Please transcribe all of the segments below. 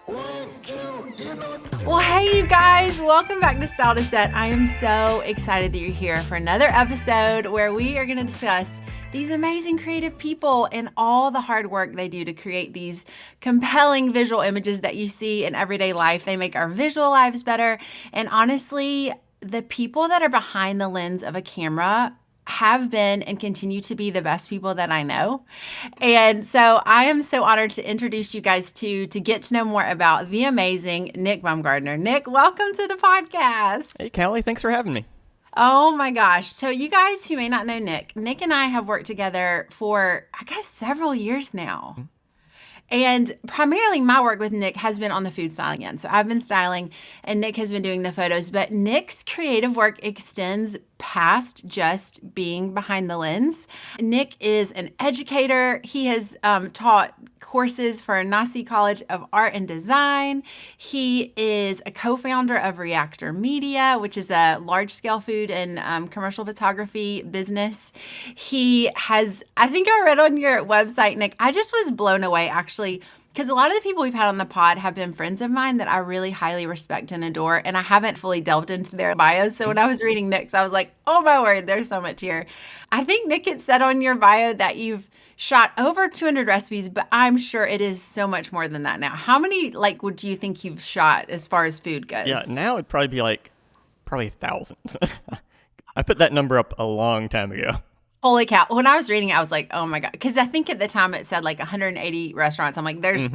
Well, hey, you guys, welcome back to Style to Set. I am so excited that you're here for another episode where we are going to discuss these amazing creative people and all the hard work they do to create these compelling visual images that you see in everyday life. They make our visual lives better. And honestly, the people that are behind the lens of a camera have been and continue to be the best people that I know. And so I am so honored to introduce you guys to get to know more about the amazing Nick Bumgardner. Nick, welcome to the podcast. Hey, Callie, thanks for having me. Oh my gosh. So you guys who may not know Nick and I have worked together for, I guess, several years now. Mm-hmm. And primarily my work with Nick has been on the food styling end. So I've been styling and Nick has been doing the photos, but Nick's creative work extends past just being behind the lens. Nick is an educator. He has taught courses for Nasi College of Art and Design. He is a co-founder of Reactor Media, which is a large-scale food and commercial photography business. He has, I think I read on your website, Nick, I just was blown away actually, because a lot of the people we've had on the pod have been friends of mine that I really highly respect and adore, and I haven't fully delved into their bios. So when I was reading Nick's, I was like, oh my word, there's so much here. I think Nick had said on your bio that you've shot over 200 recipes, but I'm sure it is so much more than that now. How many, would you think you've shot as far as food goes? Yeah, now it'd probably be probably thousands. I put that number up a long time ago. Holy cow. When I was reading it, I was like, oh my God. Because I think at the time it said 180 restaurants. I'm like, there's a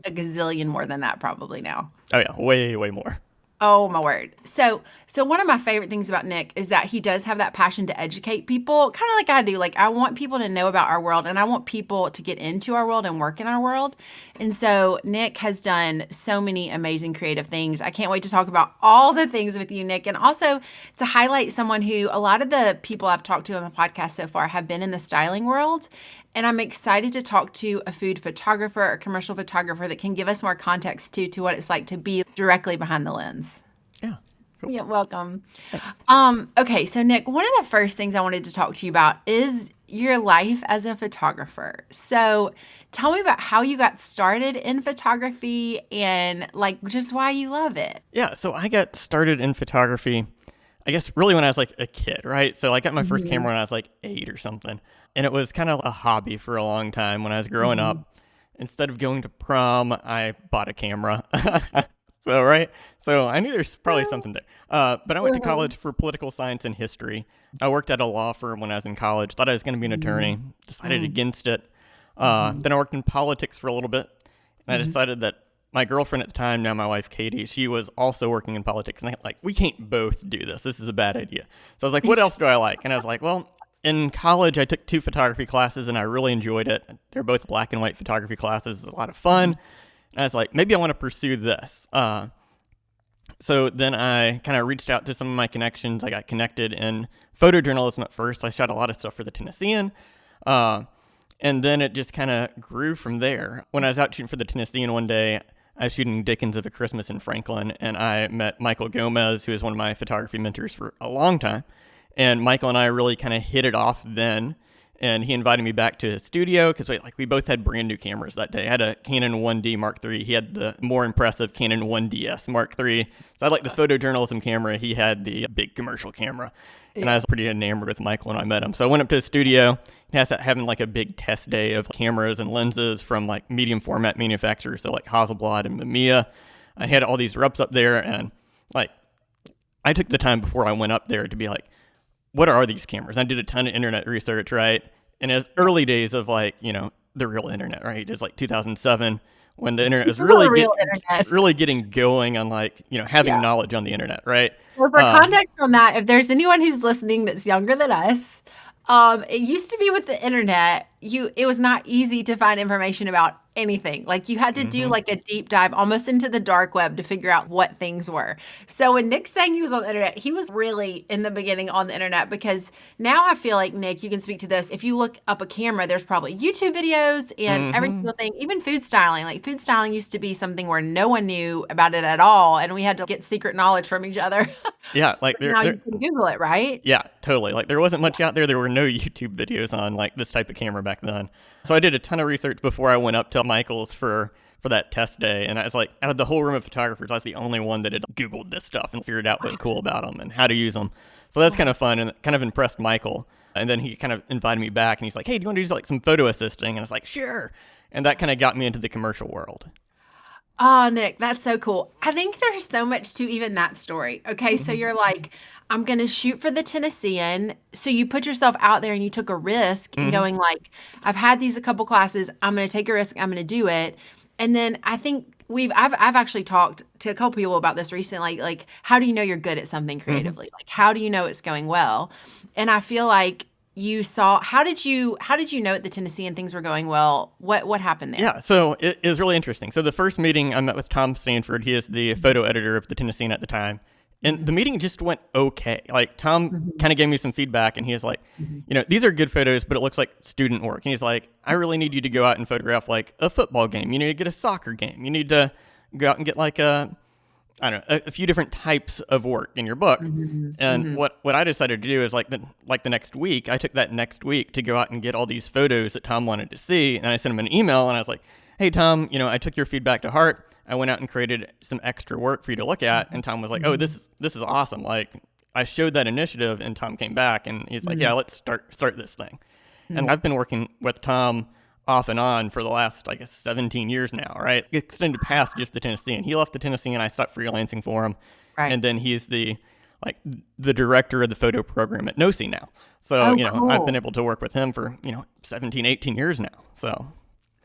gazillion more than that probably now. Oh yeah, way, way more. Oh my word. So one of my favorite things about Nick is that he does have that passion to educate people, kind of like I do. I want people to know about our world and I want people to get into our world and work in our world. And so Nick has done so many amazing creative things. I can't wait to talk about all the things with you, Nick, and also to highlight someone who a lot of the people I've talked to on the podcast so far have been in the styling world. And I'm excited to talk to a food photographer or commercial photographer that can give us more context to what it's like to be directly behind the lens. Yeah. Cool. Yeah, welcome. Okay, so Nick, one of the first things I wanted to talk to you about is your life as a photographer. So tell me about how you got started in photography and just why you love it. Yeah, so I got started in photography, I guess really when I was a kid, right? So I got my first camera when I was 8 or something. And it was kind of a hobby for a long time when I was growing up. Instead of going to prom, I bought a camera. So I knew there's probably something there. But I went to college for political science and history. I worked at a law firm when I was in college, thought I was going to be an attorney, decided against it. Then I worked in politics for a little bit. And I decided that my girlfriend at the time, now my wife, Katie, she was also working in politics. And we can't both do this. This is a bad idea. So I was like, what else do I like? And I was like, well, in college, I took 2 photography classes, and I really enjoyed it. They're both black and white photography classes. It's a lot of fun. And I was like, maybe I want to pursue this. So then I kind of reached out to some of my connections. I got connected in photojournalism at first. I shot a lot of stuff for the Tennessean. And then it just kind of grew from there. When I was out shooting for the Tennessean one day, I was shooting Dickens of a Christmas in Franklin, and I met Michael Gomez, who is one of my photography mentors for a long time. And Michael and I really kind of hit it off then. And he invited me back to his studio because we both had brand new cameras that day. I had a Canon 1D Mark III. He had the more impressive Canon 1DS Mark III. So I had the photojournalism camera. He had the big commercial camera. And I was pretty enamored with Michael when I met him. So I went up to his studio. He has having a big test day of cameras and lenses from medium format manufacturers. So Hasselblad and Mamiya. I had all these reps up there. And I took the time before I went up there to be what are these cameras? I did a ton of internet research, right? And as early days of the real internet, right? It's 2007 when the internet was really getting going on having knowledge on the internet, right? Well, for context on that, if there's anyone who's listening that's younger than us, it used to be with the internet, it was not easy to find information about anything. You had to do a deep dive almost into the dark web to figure out what things were. So when Nick's saying he was on the internet, he was really in the beginning on the internet, because now I feel like, Nick, you can speak to this. If you look up a camera, there's probably YouTube videos and every single thing, even food styling. Food styling used to be something where no one knew about it at all, and we had to get secret knowledge from each other. Yeah, now you can Google it, right? Yeah, totally. There wasn't much out there. There were no YouTube videos on this type of camera back then. So I did a ton of research before I went up to Michael's for that test day. And I was like, out of the whole room of photographers, I was the only one that had Googled this stuff and figured out what was cool about them and how to use them. So that's kind of fun and kind of impressed Michael. And then he kind of invited me back and he's like, hey, do you want to do like some photo assisting? And I was like, sure. And that kind of got me into the commercial world. Oh, Nick, that's so cool. I think there's so much to even that story. Okay, so you're like, I'm going to shoot for the Tennessean. So you put yourself out there and you took a risk and going like, I've had these a couple classes. I'm going to take a risk. I'm going to do it. And then I think I've actually talked to a couple people about this recently. Like, how do you know you're good at something creatively? Like, how do you know it's going well? And I feel like you saw, how did you know at the Tennessean things were going well? What happened there? Yeah, so it is really interesting. So the first meeting I met with Tom Stanford. He is the photo editor of the Tennessean at the time. And the meeting just went okay. Like Tom kind of gave me some feedback and he was like, you know, these are good photos, but it looks like student work. And he's like, I really need you to go out and photograph like a football game. You need to get a soccer game. You need to go out and get like a few different types of work in your book. And what I decided to do is like the next week, I took that next week to go out and get all these photos that Tom wanted to see. And I sent him an email and I was like, hey, Tom, you know, I took your feedback to heart. I went out and created some extra work for you to look at. And Tom was like, oh, this is awesome. Like I showed that initiative and Tom came back and he's like, yeah, let's start this thing. And I've been working with Tom off and on for the last, I guess, 17 years now, right? Extended past just the Tennessean. He left the Tennessean, I stopped freelancing for him. Right. And then he's the director of the photo program at NOSI now. So, cool. I've been able to work with him for, 17, 18 years now. So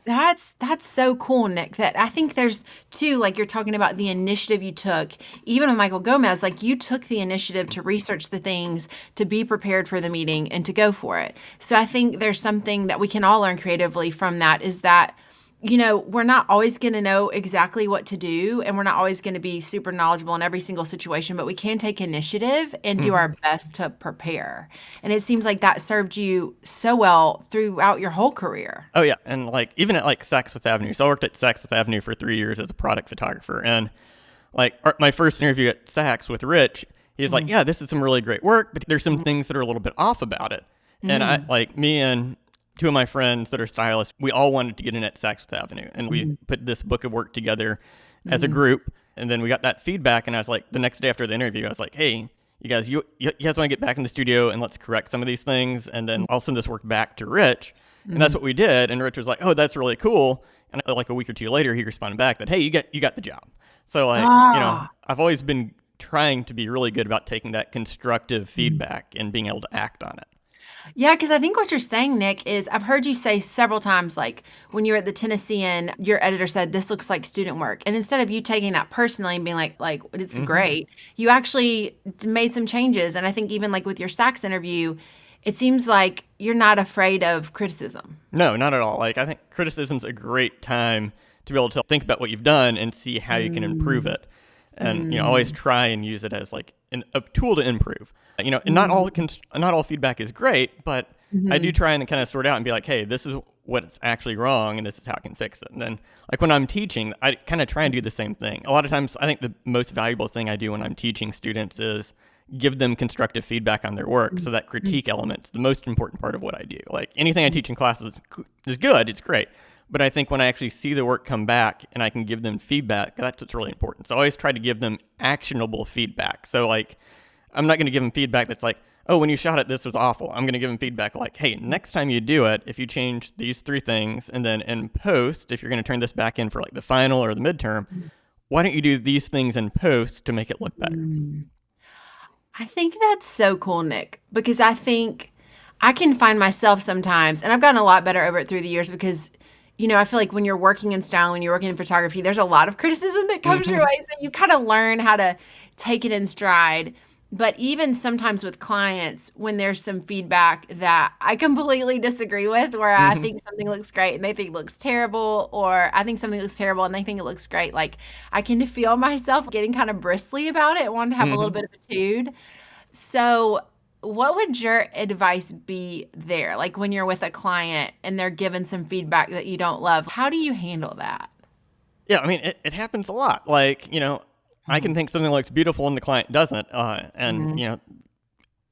That's so cool, Nick, that I think there's too, like you're talking about the initiative you took, even with Michael Gomez, like you took the initiative to research the things, to be prepared for the meeting and to go for it. So I think there's something that we can all learn creatively from that is that, we're not always going to know exactly what to do and we're not always going to be super knowledgeable in every single situation, but we can take initiative and do our best to prepare. And it seems like that served you so well throughout your whole career. Oh, yeah. And like even at like Saks Fifth Avenue. So I worked at Saks Fifth Avenue for 3 years as a product photographer. And like my first interview at Saks with Rich, he was like, yeah, this is some really great work, but there's some things that are a little bit off about it. And me and two of my friends that are stylists, we all wanted to get in at Saks Fifth Avenue. And we put this book of work together as a group. And then we got that feedback. And I was like, the next day after the interview, I was like, hey, you guys want to get back in the studio and let's correct some of these things. And then I'll send this work back to Rich. And that's what we did. And Rich was like, oh, that's really cool. And like a week or two later, he responded back that, hey, you got the job. So like, I've always been trying to be really good about taking that constructive feedback and being able to act on it. Yeah, because I think what you're saying, Nick, is I've heard you say several times, like when you were at the Tennessean, your editor said, this looks like student work. And instead of you taking that personally and being like it's great, you actually made some changes. And I think even like with your Saks interview, it seems like you're not afraid of criticism. No, not at all. Like I think criticism's a great time to be able to think about what you've done and see how you can improve it. And, always try and use it as like a tool to improve. And not all feedback is great, but I do try and kind of sort out and be like, hey, this is what's actually wrong and this is how I can fix it. And then like when I'm teaching, I kind of try and do the same thing. A lot of times I think the most valuable thing I do when I'm teaching students is give them constructive feedback on their work. So that critique element's the most important part of what I do. Like anything I teach in classes is good, it's great. But I think when I actually see the work come back and I can give them feedback, that's what's really important. So I always try to give them actionable feedback. So like, I'm not going to give them feedback that's like, oh, when you shot it, this was awful. I'm going to give them feedback like, hey, next time you do it, if you change these 3 things and then in post, if you're going to turn this back in for like the final or the midterm, why don't you do these things in post to make it look better? I think that's so cool, Nick, because I think I can find myself sometimes, and I've gotten a lot better over it through the years because I feel like when you're working in style, when you're working in photography, there's a lot of criticism that comes your way. So you kind of learn how to take it in stride. But even sometimes with clients, when there's some feedback that I completely disagree with, where I think something looks great and they think it looks terrible, or I think something looks terrible and they think it looks great, like I can feel myself getting kind of bristly about it, wanting to have a little bit of attitude. So what would your advice be there? Like when you're with a client and they're given some feedback that you don't love, how do you handle that? Yeah, I mean, it happens a lot. Like, I can think something looks beautiful and the client doesn't.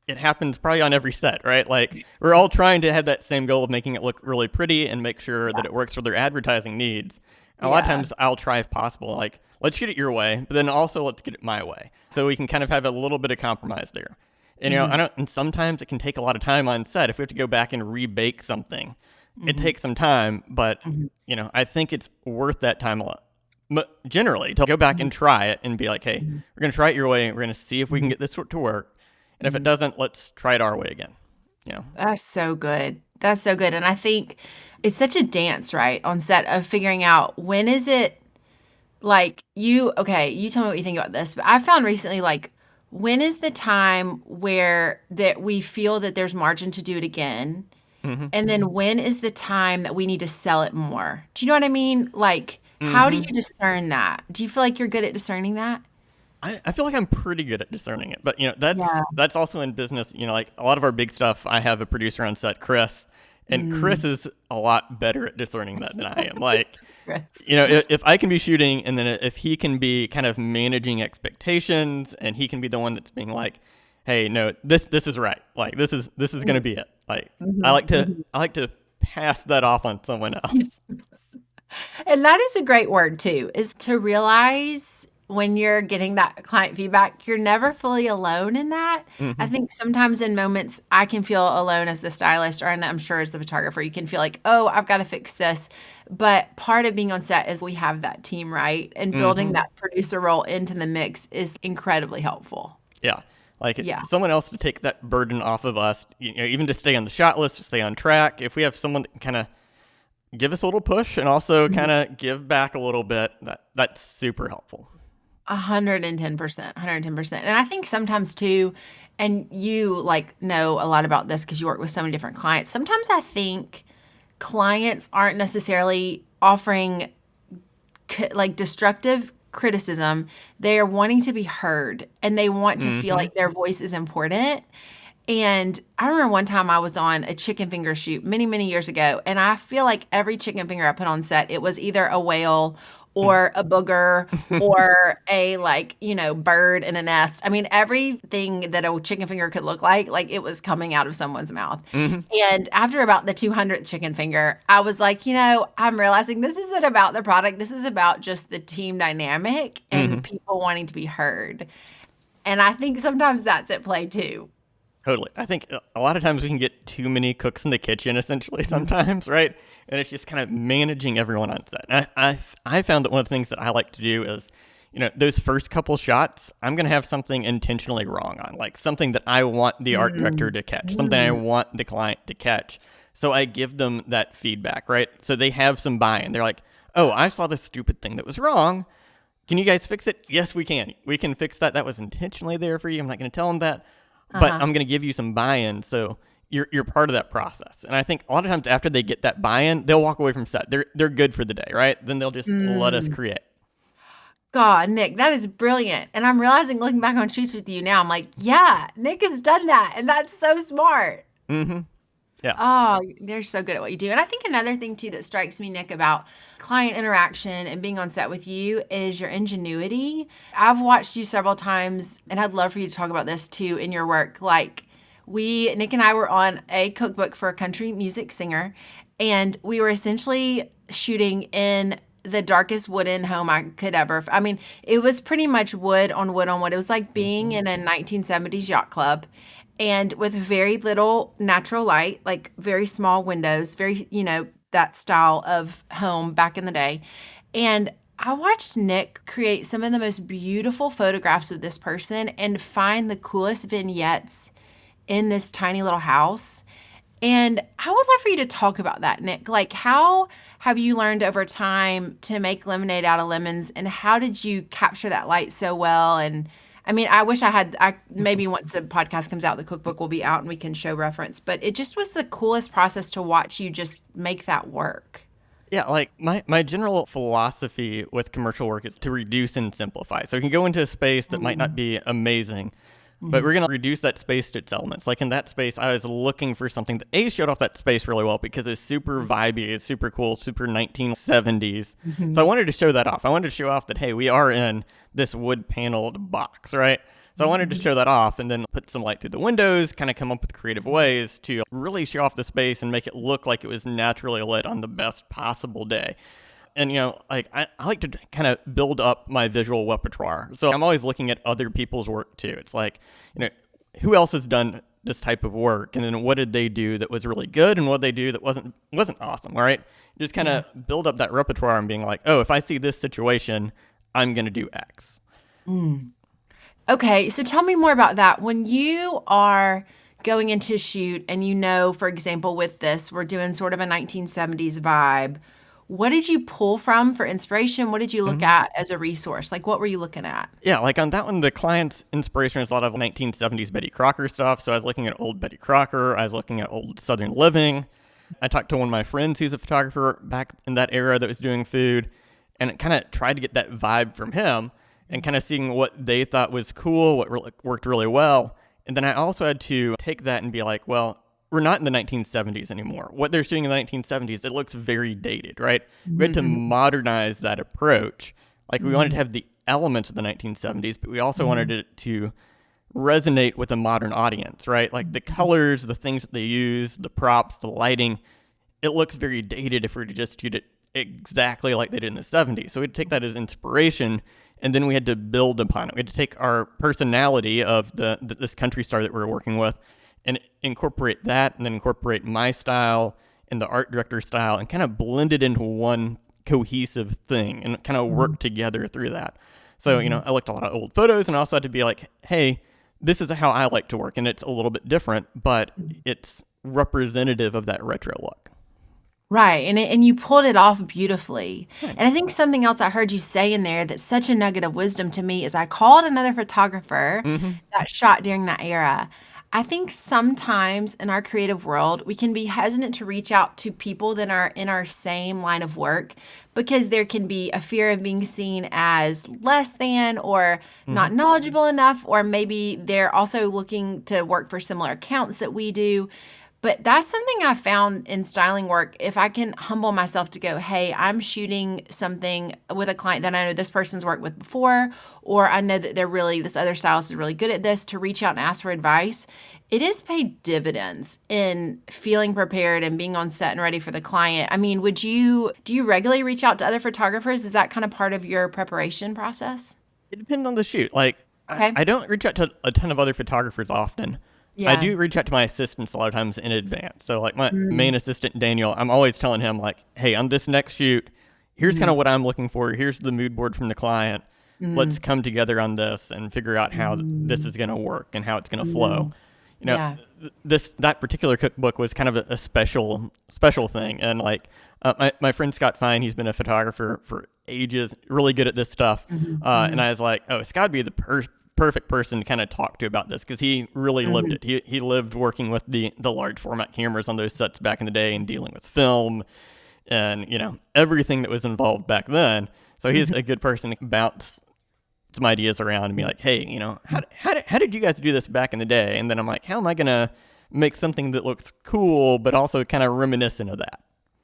it happens probably on every set, right? Like we're all trying to have that same goal of making it look really pretty and make sure that it works for their advertising needs. And a lot of times I'll try if possible, like, let's shoot it your way, but then also let's get it my way. So we can kind of have a little bit of compromise there. And, and sometimes it can take a lot of time on set. If we have to go back and rebake something, it takes some time, but, I think it's worth that time a lot. But generally, to go back and try it and be like, hey, we're going to try it your way. We're going to see if we can get this to work. And if it doesn't, let's try it our way again. That's so good. That's so good. And I think it's such a dance, right, on set of figuring out when is it like you tell me what you think about this, but I found recently, like, when is the time where that we feel that there's margin to do it again? And then when is the time that we need to sell it more? Do you know what I mean? Like, how do you discern that? Do you feel like you're good at discerning that? I feel like I'm pretty good at discerning it, but that's also in business. Like a lot of our big stuff, I have a producer on set, Chris, and Chris is a lot better at discerning that than I am. Like, if I can be shooting, and then if he can be kind of managing expectations, and he can be the one that's being like, hey, no, this is right. Like this is going to be it. Like I like to pass that off on someone else. And that is a great word too, is to realize when you're getting that client feedback, you're never fully alone in that. I think sometimes in moments I can feel alone as the stylist, or I'm sure as the photographer, you can feel like, oh, I've got to fix this. But part of being on set is we have that team, right? And building that producer role into the mix is incredibly helpful. Yeah. Like someone else to take that burden off of us, even to stay on the shot list, to stay on track. If we have someone that can kind of give us a little push and also kind of give back a little bit, that's super helpful. 110%. And I think sometimes too, and you know a lot about this because you work with so many different clients. Sometimes I think clients aren't necessarily offering destructive criticism. They are wanting to be heard, and they want to feel like their voice is important. And I remember one time I was on a chicken finger shoot many, many years ago, and I feel like every chicken finger I put on set, it was either a whale or a booger or a bird in a nest. I mean, everything that a chicken finger could look like it was coming out of someone's mouth. And after about the 200th chicken finger, I was like, I'm realizing this isn't about the product. This is about just the team dynamic and people wanting to be heard. And I think sometimes that's at play too. Totally. I think a lot of times we can get too many cooks in the kitchen, essentially, sometimes, right? And it's just kind of managing everyone on set. And I found that one of the things that I like to do is, those first couple shots, I'm going to have something intentionally wrong on, like something that I want the art director to catch, something I want the client to catch. So I give them that feedback, right? So they have some buy-in. They're like, oh, I saw this stupid thing that was wrong. Can you guys fix it? Yes, we can. We can fix that. That was intentionally there for you. I'm not going to tell them that. But I'm going to give you some buy-in, so you're part of that process. And I think a lot of times after they get that buy-in, they'll walk away from set. They're good for the day, right? Then they'll just let us create. God, Nick, that is brilliant. And I'm realizing, looking back on shoots with you now, I'm like, yeah, Nick has done that, and that's so smart. Yeah. Oh, they're so good at what you do. And I think another thing too that strikes me, Nick, about client interaction and being on set with you is your ingenuity. I've watched you several times, and I'd love for you to talk about this too in your work. Like Nick and I were on a cookbook for a country music singer, and we were essentially shooting in the darkest wooden home I could ever. I mean, it was pretty much wood on wood on wood. It was like being in a 1970s yacht club. And with very little natural light, like very small windows, very, that style of home back in the day. And I watched Nick create some of the most beautiful photographs of this person and find the coolest vignettes in this tiny little house. And I would love for you to talk about that, Nick. Like, how have you learned over time to make lemonade out of lemons, and how did you capture that light so well? And I mean, I wish maybe once the podcast comes out, the cookbook will be out and we can show reference, but it just was the coolest process to watch you just make that work. Yeah, like my general philosophy with commercial work is to reduce and simplify. So you can go into a space that might not be amazing, But we're going to reduce that space to its elements. Like in that space, I was looking for something that showed off that space really well because it's super vibey, it's super cool, super 1970s. So I wanted to show that off. I wanted to show off that, hey, we are in this wood paneled box, right? So I wanted to show that off and then put some light through the windows, kind of come up with creative ways to really show off the space and make it look like it was naturally lit on the best possible day. And, like I like to kind of build up my visual repertoire. So I'm always looking at other people's work too. It's like, who else has done this type of work? And then what did they do that was really good? And what they do that wasn't awesome. All right. Just kind of build up that repertoire and being like, oh, if I see this situation, I'm going to do X. Okay. So tell me more about that. When you are going into a shoot and for example, with this, we're doing sort of a 1970s vibe. What did you pull from for inspiration? What did you look at as a resource? Like, what were you looking at? Yeah, like on that one, the client's inspiration is a lot of 1970s Betty Crocker stuff. So I was looking at old Betty Crocker. I was looking at old Southern living. I talked to one of my friends who's a photographer back in that era that was doing food, and it kind of tried to get that vibe from him and kind of seeing what they thought was cool, what worked really well. And then I also had to take that and be like, well, we're not in the 1970s anymore. What they're shooting in the 1970s, it looks very dated, right? We had to modernize that approach. Like we wanted to have the elements of the 1970s, but we also wanted it to resonate with a modern audience, right? Like the colors, the things that they use, the props, the lighting, it looks very dated if we were to just shoot it exactly like they did in the 70s. So we had to take that as inspiration, and then we had to build upon it. We had to take our personality of this country star that we were working with and incorporate that, and then incorporate my style and the art director style and kind of blend it into one cohesive thing and kind of work together through that. So, I looked at a lot of old photos and I also had to be like, hey, this is how I like to work. And it's a little bit different, but it's representative of that retro look. Right. And you pulled it off beautifully. And I think something else I heard you say in there that's such a nugget of wisdom to me is I called another photographer that shot during that era. I think sometimes in our creative world, we can be hesitant to reach out to people that are in our same line of work because there can be a fear of being seen as less than or not knowledgeable enough, or maybe they're also looking to work for similar accounts that we do. But that's something I found in styling work. If I can humble myself to go, hey, I'm shooting something with a client that I know this person's worked with before, or I know that this other stylist is really good at this, to reach out and ask for advice. It has paid dividends in feeling prepared and being on set and ready for the client. I mean, do you regularly reach out to other photographers? Is that kind of part of your preparation process? It depends on the shoot. Like, Okay. I don't reach out to a ton of other photographers often. Yeah. I do reach out to my assistants a lot of times in advance. So like my main assistant, Daniel, I'm always telling him like, hey, on this next shoot, here's kind of what I'm looking for. Here's the mood board from the client. Let's come together on this and figure out how this is going to work and how it's going to flow. That particular cookbook was kind of a special thing. And like my friend Scott Fine, he's been a photographer for ages, really good at this stuff. And I was like, oh, it's got to be the perfect person to kind of talk to about this because he really lived it. He lived working with the large format cameras on those sets back in the day and dealing with film and everything that was involved back then. So he's a good person to bounce some ideas around and be like, hey, how did you guys do this back in the day? And then I'm like, how am I gonna make something that looks cool but also kind of reminiscent of that?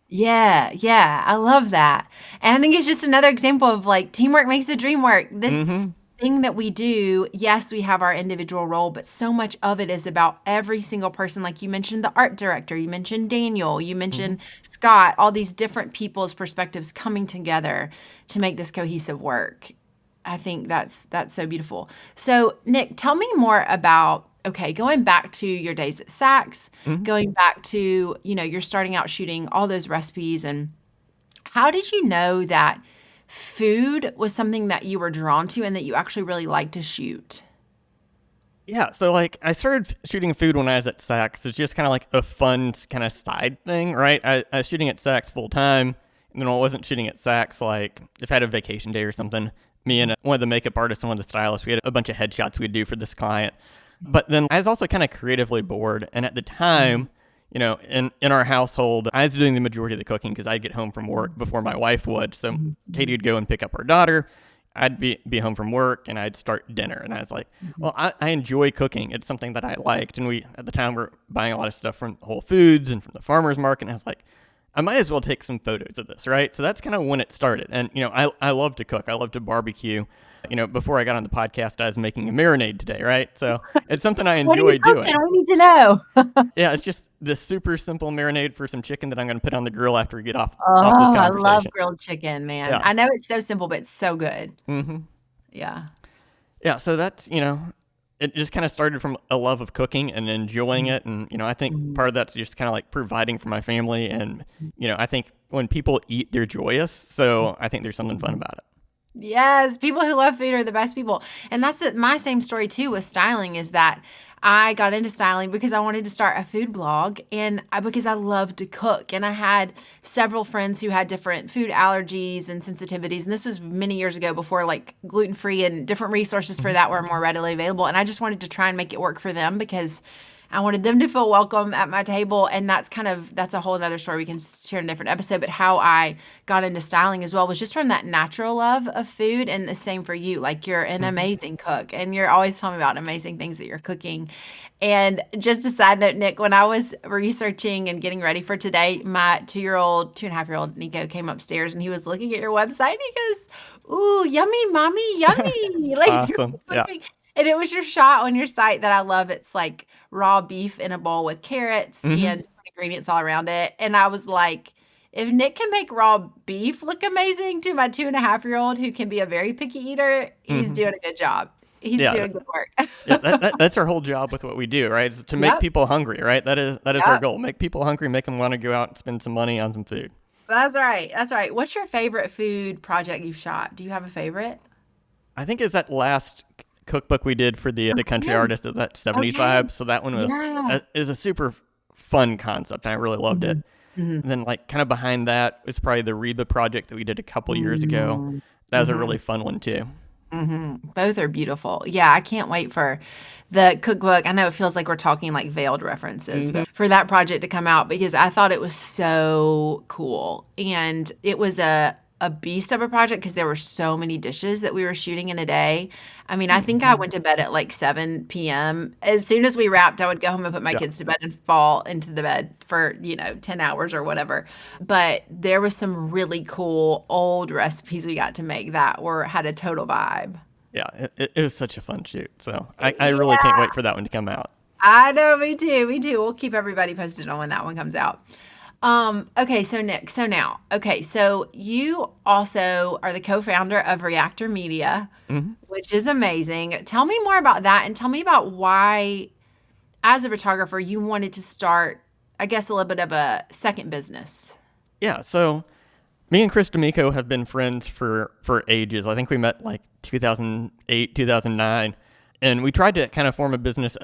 Yeah, I love that. And I think it's just another example of like teamwork makes the dream work. This thing that we do, yes, we have our individual role, but so much of it is about every single person. Like you mentioned the art director, you mentioned Daniel, you mentioned Scott, all these different people's perspectives coming together to make this cohesive work. I think that's so beautiful. So Nick, tell me more about, going back to your days at Saks, going back to, you're starting out shooting all those recipes, and how did you know that food was something that you were drawn to and that you actually really liked to shoot? Yeah, so like I started shooting food when I was at Saks. It's just kind of like a fun kind of side thing, right? I was shooting at Saks full time, and then when I wasn't shooting at Saks, like if I had a vacation day or something, me and one of the makeup artists and one of the stylists, we had a bunch of headshots we'd do for this client. But then I was also kind of creatively bored, and at the time, in our household, I was doing the majority of the cooking because I'd get home from work before my wife would. So Katie would go and pick up our daughter. I'd be home from work and I'd start dinner. And I was like, well, I enjoy cooking. It's something that I liked. And we, at the time, were buying a lot of stuff from Whole Foods and from the farmer's market. And I was like, I might as well take some photos of this, right? So that's kind of when it started. And, I love to cook. I love to barbecue. Before I got on the podcast, I was making a marinade today, right? So it's something I enjoy doing. I need to know. Yeah, it's just this super simple marinade for some chicken that I'm going to put on the grill after we get off this I conversation. love grilled chicken, man. Yeah. I know it's so simple, but it's so good. Mm-hmm. Yeah. Yeah, so that's, it just kind of started from a love of cooking and enjoying it. And, I think part of that's just kind of like providing for my family. And, I think when people eat, they're joyous. So I think there's something fun about it. Yes, people who love food are the best people. And that's my same story too with styling, is that I got into styling because I wanted to start a food blog and because I love to cook. And I had several friends who had different food allergies and sensitivities. And this was many years ago, before like gluten-free and different resources for that were more readily available. And I just wanted to try and make it work for them because I wanted them to feel welcome at my table. And that's a whole other story we can share in a different episode. But how I got into styling as well was just from that natural love of food. And the same for you. Like, you're an amazing cook and you're always telling me about amazing things that you're cooking. And just a side note, Nick, when I was researching and getting ready for today, my 2.5-year-old Nico came upstairs and he was looking at your website and he goes, "Ooh, yummy, mommy, yummy." Like, awesome. Yeah. And it was your shot on your site that I love. It's like raw beef in a bowl with carrots and different ingredients all around it. And I was like, if Nick can make raw beef look amazing to my 2.5-year-old who can be a very picky eater, he's doing a good job. He's doing good work. That's our whole job with what we do, right? Is to make people hungry, right? That is our goal. Make people hungry, make them want to go out and spend some money on some food. That's right. That's right. What's your favorite food project you've shot? Do you have a favorite? I think it's that last cookbook we did for the country artist, is that 70s vibe. So that one is a super fun concept, and I really loved it. And then like kind of behind that was probably the Reba project that we did a couple years ago. That was a really fun one too. Both are beautiful. Yeah, I can't wait for the cookbook. I know it feels like we're talking like veiled references, but for that project to come out, because I thought it was so cool. And it was a beast of a project because there were so many dishes that we were shooting in a day. I mean, I think I went to bed at like 7 p.m. As soon as we wrapped, I would go home and put my kids to bed and fall into the bed for, 10 hours or whatever. But there was some really cool old recipes we got to make that had a total vibe. Yeah, it was such a fun shoot. So I really can't wait for that one to come out. I know, me too. We'll keep everybody posted on when that one comes out. Okay, so Nick, so you also are the co-founder of Reactor Media, which is amazing. Tell me more about that, and tell me about why, as a photographer, you wanted to start, I guess, a little bit of a second business. Yeah, so me and Chris D'Amico have been friends for ages. I think we met like 2008, 2009. And we tried to kind of form a business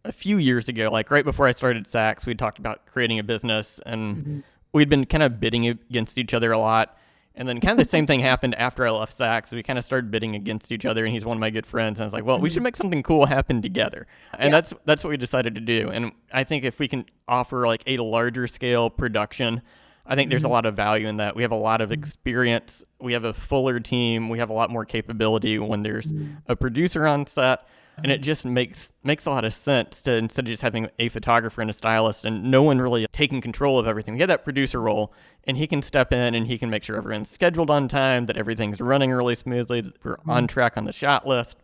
a few years ago, like right before I started Saks. We talked about creating a business, and we'd been kind of bidding against each other a lot. And then kind of the same thing happened after I left Saks. We kind of started bidding against each other, and he's one of my good friends. And I was like, well, we should make something cool happen together. And that's what we decided to do. And I think if we can offer like a larger scale production, I think there's a lot of value in that. We have a lot of experience. We have a fuller team. We have a lot more capability when there's a producer on set. And it just makes a lot of sense to, instead of just having a photographer and a stylist and no one really taking control of everything. We have that producer role, and he can step in and he can make sure everyone's scheduled on time, that everything's running really smoothly, that we're on track on the shot list.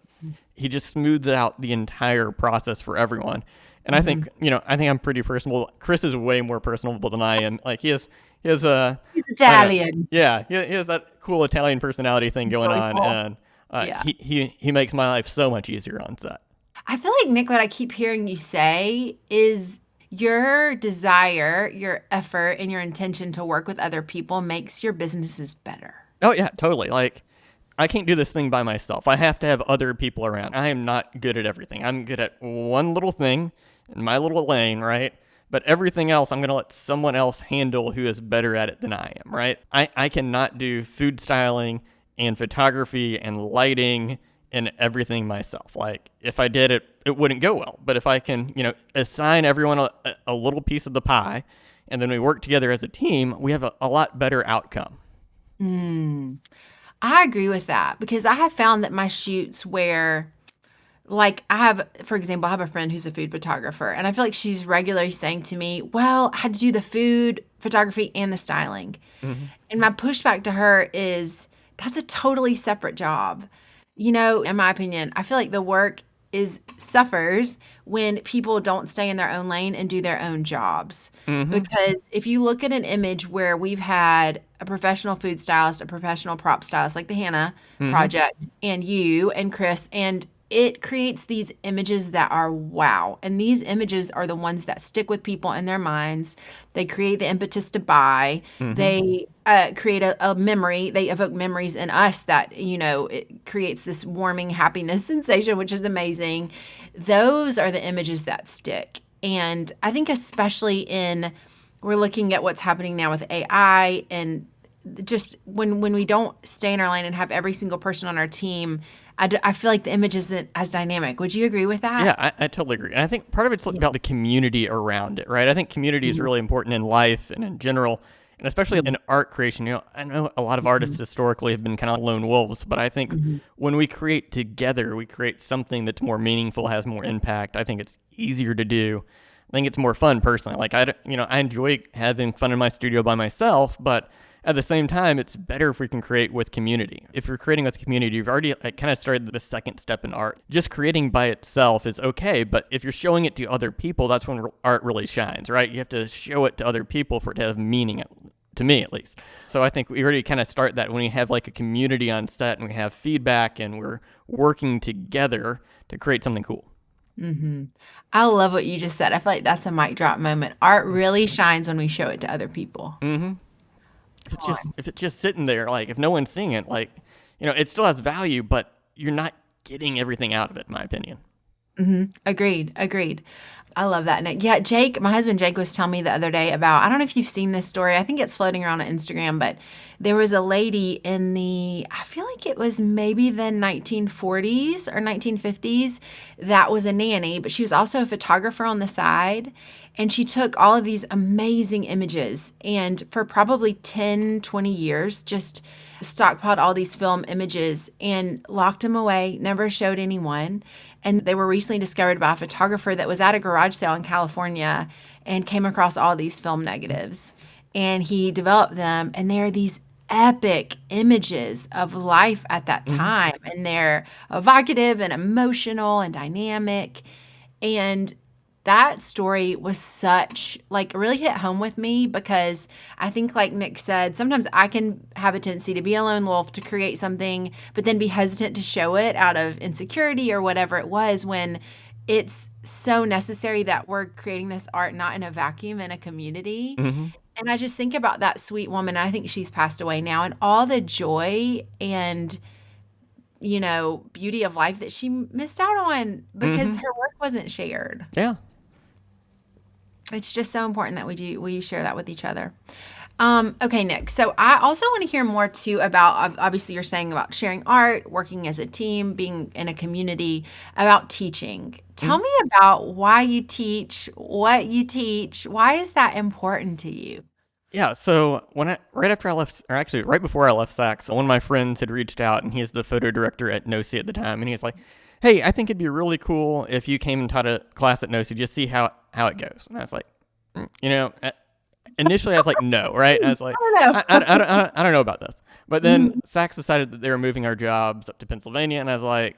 He just smooths out the entire process for everyone. And I think I'm pretty personable. Chris is way more personable than I am. Like he's Italian. He has that cool Italian personality thing going on. Cool. And he makes my life so much easier on set. I feel like, Nick, what I keep hearing you say is your desire, your effort, and your intention to work with other people makes your businesses better. Oh, yeah, totally. Like, I can't do this thing by myself. I have to have other people around. I am not good at everything. I'm good at one little thing in my little lane, right? But everything else, I'm going to let someone else handle who is better at it than I am, right? I cannot do food styling and photography and lighting and everything myself. Like if I did it, it wouldn't go well. But if I can, assign everyone a little piece of the pie, and then we work together as a team, we have a lot better outcome. I agree with that because I have found that my shoots where, like, for example, I have a friend who's a food photographer, and I feel like she's regularly saying to me, well, I had to do the food photography and the styling. Mm-hmm. And my pushback to her is that's a totally separate job. In my opinion, I feel like the work suffers when people don't stay in their own lane and do their own jobs. Mm-hmm. Because if you look at an image where we've had a professional food stylist, a professional prop stylist, like the Hannah project, and you and Chris, and it creates these images that are wow. And these images are the ones that stick with people in their minds. They create the impetus to buy. They create a memory. They evoke memories in us that, it creates this warming happiness sensation, which is amazing. Those are the images that stick. And I think especially we're looking at what's happening now with AI and just when we don't stay in our lane and have every single person on our team, I feel like the image isn't as dynamic. Would you agree with that? Yeah, I totally agree. And I think part of it's about the community around it, right? I think community is really important in life and in general, and especially in art creation. I know a lot of artists historically have been kind of lone wolves, but I think when we create together, we create something that's more meaningful, has more impact. I think it's easier to do. I think it's more fun personally. Like I enjoy having fun in my studio by myself, but at the same time, it's better if we can create with community. If you're creating with community, you've already kind of started the second step in art. Just creating by itself is okay, but if you're showing it to other people, that's when art really shines, right? You have to show it to other people for it to have meaning, to me at least. So I think we already kind of start that when we have like a community on set and we have feedback and we're working together to create something cool. I love what you just said. I feel like that's a mic drop moment. Art really shines when we show it to other people. If it's just sitting there, like if no one's seeing it, like, it still has value, but you're not getting everything out of it, in my opinion. Agreed. I love that, Nick. Yeah, Jake, my husband Jake was telling me the other day about, I don't know if you've seen this story. I think it's floating around on Instagram, but there was a lady I feel like it was maybe the 1940s or 1950s that was a nanny, but she was also a photographer on the side. And she took all of these amazing images and for probably 10, 20 years, just stockpiled all these film images and locked them away, never showed anyone. And they were recently discovered by a photographer that was at a garage sale in California and came across all these film negatives. And he developed them, and they are these epic images of life at that time. And they're evocative and emotional and dynamic. And that story was really hit home with me because I think, like Nick said, sometimes I can have a tendency to be a lone wolf, to create something, but then be hesitant to show it out of insecurity or whatever it was, when it's so necessary that we're creating this art not in a vacuum, in a community. And I just think about that sweet woman. I think she's passed away now, and all the joy and beauty of life that she missed out on because her work wasn't shared. Yeah. It's just so important that we share that with each other. Okay, Nick. So I also want to hear more too about, obviously you're saying about sharing art, working as a team, being in a community, about teaching. Tell me about why you teach, what you teach. Why is that important to you? Yeah, so right after I left, or actually right before I left Saks, one of my friends had reached out, and he's the photo director at NOSI at the time, and he's like, hey, I think it'd be really cool if you came and taught a class at NOSI, just see how it goes. And I was like, initially I was like, no, right? And I was like, I don't know about this. But then Saks decided that they were moving our jobs up to Pennsylvania, and I was like,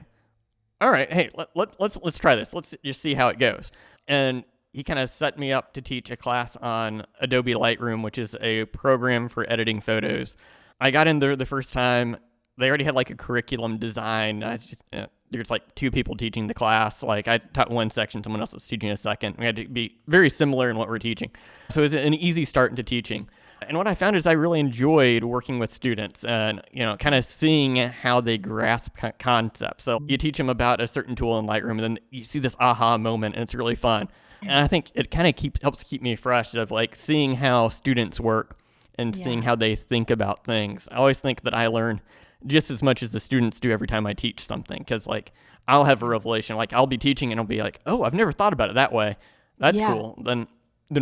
all right, hey, let's try this. Let's just see how it goes. And he kind of set me up to teach a class on Adobe Lightroom, which is a program for editing photos. I got in there the first time. They already had like a curriculum design. I was just there's like two people teaching the class. Like I taught one section, someone else was teaching a second. We had to be very similar in what we're teaching. So it was an easy start into teaching. And what I found is I really enjoyed working with students and, kind of seeing how they grasp concepts. So you teach them about a certain tool in Lightroom, and then you see this aha moment, and it's really fun. And I think it kind of helps keep me fresh of like seeing how students work and seeing how they think about things. I always think that I learn just as much as the students do every time I teach something, because like I'll have a revelation, like I'll be teaching and I'll be like, oh, I've never thought about it that way. That's cool. Then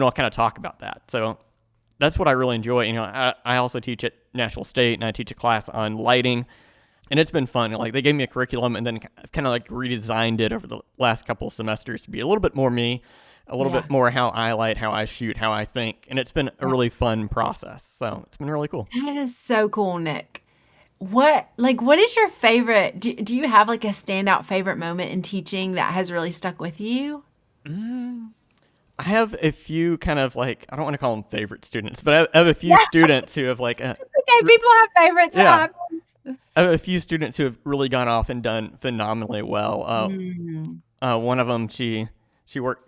I'll kind of talk about that. So that's what I really enjoy. I also teach at Nashville State, and I teach a class on lighting, and it's been fun. Like, they gave me a curriculum, and then I've kind of like redesigned it over the last couple of semesters to be a little bit more me, a little bit more how I light, how I shoot, how I think, and it's been a really fun process. So it's been really cool. That is so cool, Nick. What is your favorite? Do you have like a standout favorite moment in teaching that has really stuck with you? I have a few kind of like, I don't want to call them favorite students, but I have a few students who have like, It's okay. People have favorites. It happens. I have a few students who have really gone off and done phenomenally well. One of them, she worked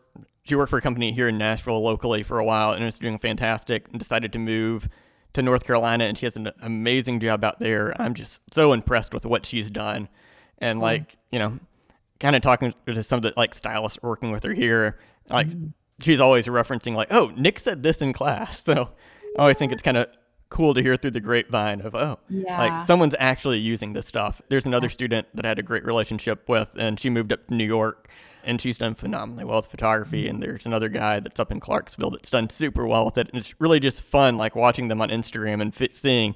for a company here in Nashville locally for a while and was doing fantastic, and decided to move to North Carolina, and she has an amazing job out there. I'm just so impressed with what she's done. And like, kind of talking to some of the like stylists working with her here, like she's always referencing like, oh, Nick said this in class. So I always think it's kind of cool to hear through the grapevine of, like someone's actually using this stuff. There's another student that I had a great relationship with, and she moved up to New York, and she's done phenomenally well with photography. And there's another guy that's up in Clarksville that's done super well with it. And it's really just fun, like watching them on Instagram and seeing,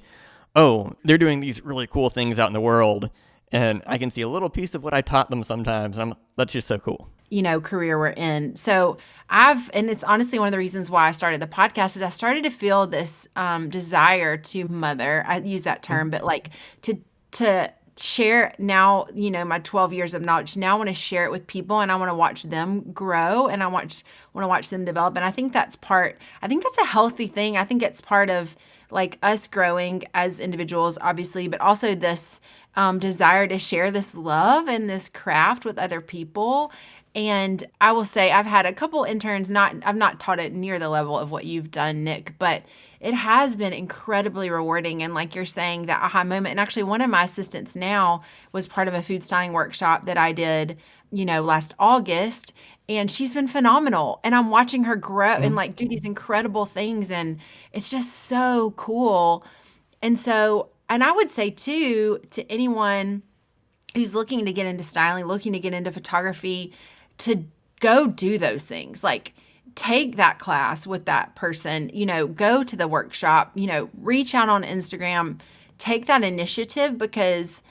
oh, they're doing these really cool things out in the world, and I can see a little piece of what I taught them sometimes. And that's just so cool. Career we're in. So and it's honestly one of the reasons why I started the podcast is I started to feel this desire to mother. I use that term, but like to share now, my 12 years of knowledge. Now I want to share it with people, and I want to watch them grow, and I want to watch them develop. And I think that's a healthy thing. I think it's part of like us growing as individuals, obviously, but also this desire to share this love and this craft with other people. And I will say I've had a couple interns, I've not taught it near the level of what you've done, Nick, but it has been incredibly rewarding. And like you're saying, that aha moment. And actually one of my assistants now was part of a food styling workshop that I did, last August. And she's been phenomenal. And I'm watching her grow and like do these incredible things. And it's just so cool. And I would say too, to anyone who's looking to get into styling, looking to get into photography, to go do those things. Like, take that class with that person, go to the workshop, reach out on Instagram, take that initiative, because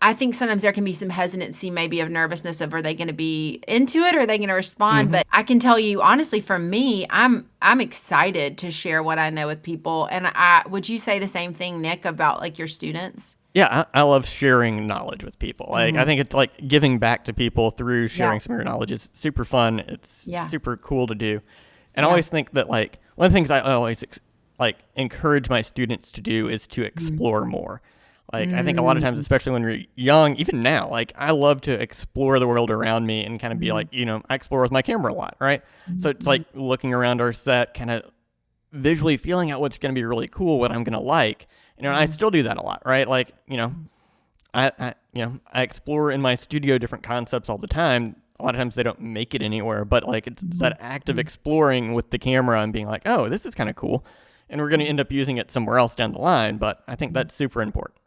I think sometimes there can be some hesitancy, maybe of nervousness of, are they going to be into it? Or are they going to respond? But I can tell you, honestly, for me, I'm excited to share what I know with people. And would you say the same thing, Nick, about like your students? Yeah, I love sharing knowledge with people. Like, I think it's like giving back to people through sharing some of your knowledge is super fun. It's super cool to do. And I always think that like one of the things I always encourage my students to do is to explore more. Like, I think a lot of times, especially when you're young, even now, like I love to explore the world around me and kind of be like, I explore with my camera a lot, right? So it's like looking around our set, kind of visually feeling out what's going to be really cool, what I'm going to like. And I still do that a lot, right? Like, I explore in my studio different concepts all the time. A lot of times they don't make it anywhere, but like it's that act of exploring with the camera and being like, oh, this is kind of cool. And we're going to end up using it somewhere else down the line. But I think that's super important.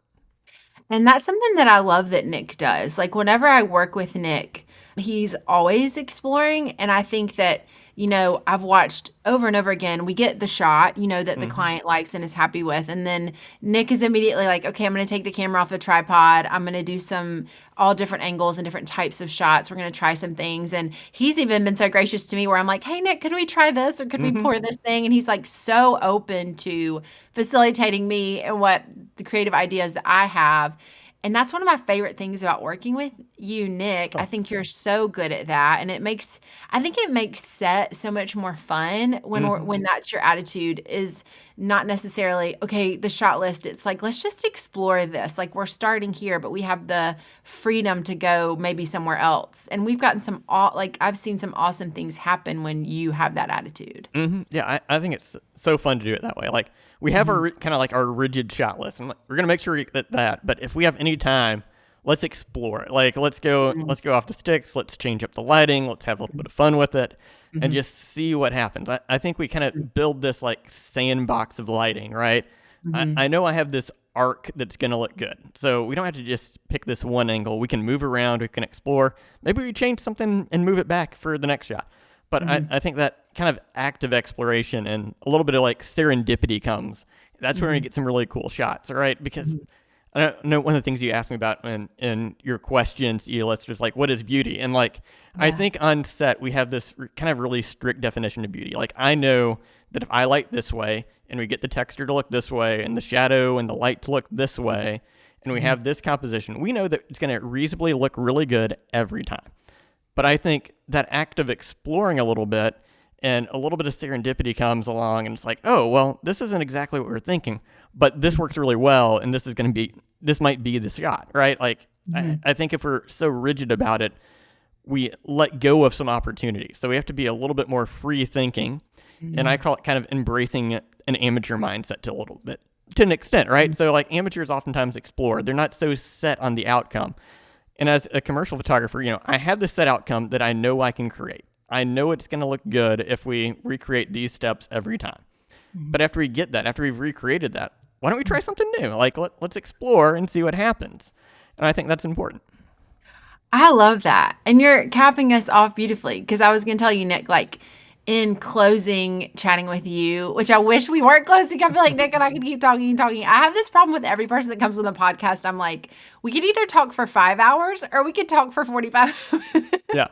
And that's something that I love that Nick does. Like, whenever I work with Nick, he's always exploring. And I think that, I've watched over and over again, we get the shot, that the client likes and is happy with. And then Nick is immediately like, okay, I'm going to take the camera off the tripod. I'm going to do all different angles and different types of shots. We're going to try some things. And he's even been so gracious to me where I'm like, hey, Nick, could we try this? Or could we pour this thing? And he's like so open to facilitating me and what the creative ideas that I have. And that's one of my favorite things about working with you, Nick. I think you're so good at that. And I think it makes set so much more fun when that's your attitude, is not necessarily, okay, the shot list. It's like, let's just explore this. Like, we're starting here, but we have the freedom to go maybe somewhere else. And we've gotten I've seen some awesome things happen when you have that attitude. Yeah, I think it's so fun to do it that way. Like, we have our kind of like our rigid shot list, and we're going to make sure we get that. But if we have any time, let's explore it. Like, let's go off the sticks. Let's change up the lighting. Let's have a little bit of fun with it and just see what happens. I think we kind of build this like sandbox of lighting, right? I know I have this arc that's going to look good. So we don't have to just pick this one angle. We can move around. We can explore. Maybe we change something and move it back for the next shot. But I think that kind of active exploration and a little bit of like serendipity comes. That's where you get some really cool shots, right? Because I don't know, one of the things you asked me about in your questions, Elist, was like, what is beauty? And like, I think on set, we have this kind of really strict definition of beauty. Like, I know that if I light this way and we get the texture to look this way and the shadow and the light to look this way, and we have this composition, we know that it's going to reasonably look really good every time. But I think that act of exploring a little bit and a little bit of serendipity comes along and it's like, oh, well, this isn't exactly what we're thinking, but this works really well. And this might be the shot, right? Like, I think if we're so rigid about it, we let go of some opportunities. So we have to be a little bit more free thinking. And I call it kind of embracing an amateur mindset to a little bit, to an extent, right? So like amateurs oftentimes explore. They're not so set on the outcome. And as a commercial photographer, I have this set outcome that I know I can create. I know it's going to look good if we recreate these steps every time. But after we get that, after we've recreated that, why don't we try something new? Like, let's explore and see what happens. And I think that's important. I love that. And you're capping us off beautifully, because I was going to tell you, Nick, like, in closing, chatting with you, which I wish we weren't closing. I feel like Nick and I could keep talking and talking. I have this problem with every person that comes on the podcast. I'm like, we could either talk for 5 hours or we could talk for 45 minutes. Yeah.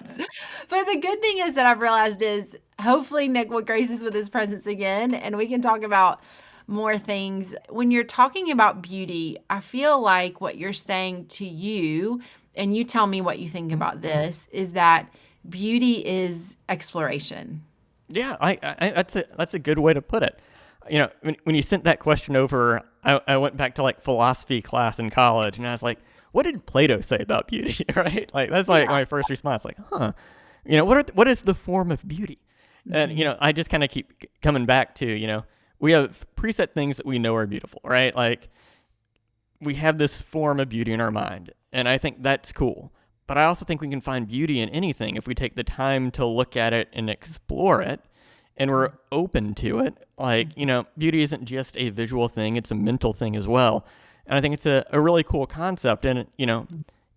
But the good thing is that I've realized is hopefully Nick will grace us with his presence again and we can talk about more things. When you're talking about beauty, I feel like what you're saying to you, and you tell me what you think about this, is that beauty is exploration. Yeah, that's a good way to put it. When you sent that question over, I went back to like philosophy class in college, and I was like, what did Plato say about beauty? Right? Like that's like my first response. Like, what is the form of beauty? And I just kind of keep coming back to we have preset things that we know are beautiful, right? Like we have this form of beauty in our mind, and I think that's cool. But I also think we can find beauty in anything if we take the time to look at it and explore it, and we're open to it. Like, beauty isn't just a visual thing, it's a mental thing as well. And I think it's a really cool concept. And,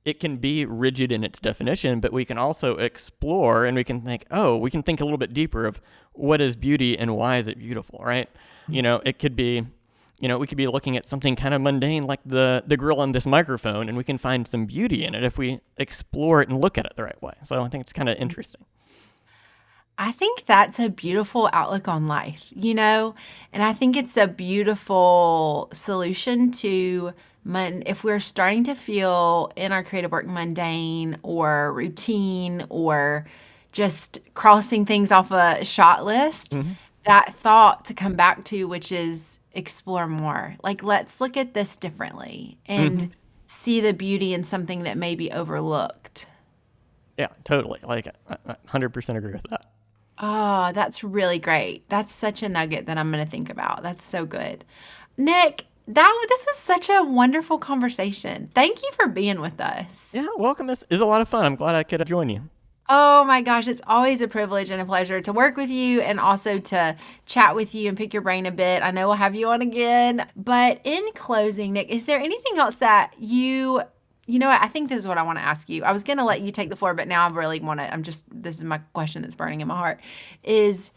it can be rigid in its definition, but we can also explore and we can think, we can think a little bit deeper of what is beauty and why is it beautiful, right? It could be... we could be looking at something kind of mundane like the grill on this microphone, and we can find some beauty in it if we explore it and look at it the right way. So I think it's kind of interesting. I think that's a beautiful outlook on life, and I think it's a beautiful solution to if we're starting to feel in our creative work mundane or routine or just crossing things off a shot list, that thought to come back to, which is explore more. Like, let's look at this differently and see the beauty in something that may be overlooked. Yeah, totally. Like, I 100% agree with that. Oh, that's really great. That's such a nugget that I'm going to think about. That's so good. Nick, this was such a wonderful conversation. Thank you for being with us. Yeah, welcome. This is a lot of fun. I'm glad I could join you. Oh my gosh, it's always a privilege and a pleasure to work with you and also to chat with you and pick your brain a bit. I know we'll have you on again. But in closing, Nick, is there anything else that I think this is what I want to ask you. I was going to let you take the floor, but now I really want to, this is my question that's burning in my heart, is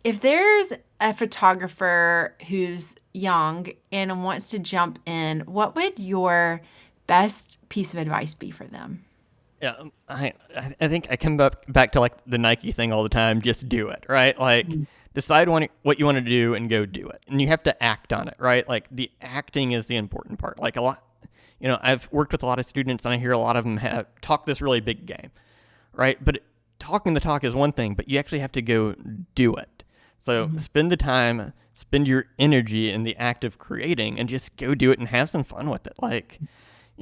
if there's a photographer who's young and wants to jump in, what would your best piece of advice be for them? Yeah, I think I come back to like the Nike thing all the time. Just do it, right? Like decide what you want to do and go do it. And you have to act on it, right? Like the acting is the important part. Like a lot, I've worked with a lot of students and I hear a lot of them talk this really big game, right? But talking the talk is one thing, but you actually have to go do it. So spend the time, spend your energy in the act of creating and just go do it and have some fun with it. Like,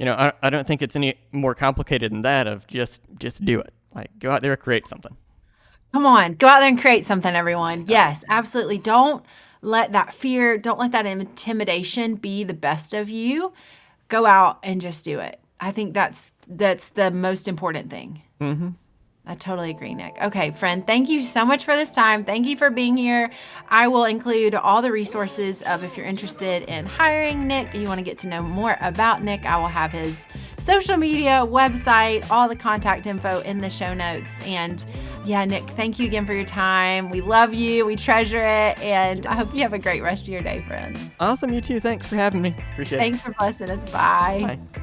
I don't think it's any more complicated than that of just do it. Like, go out there and create something. Come on, go out there and create something, everyone. Yes, absolutely. Don't let that fear, don't let that intimidation be the best of you. Go out and just do it. I think that's the most important thing. I totally agree, Nick. Okay, friend, thank you so much for this time. Thank you for being here. I will include all the resources of if you're interested in hiring Nick, you want to get to know more about Nick, I will have his social media, website, all the contact info in the show notes. And yeah, Nick, thank you again for your time. We love you. We treasure it. And I hope you have a great rest of your day, friend. Awesome. You too. Thanks for having me. Appreciate it. Thanks for blessing us. Bye. Bye.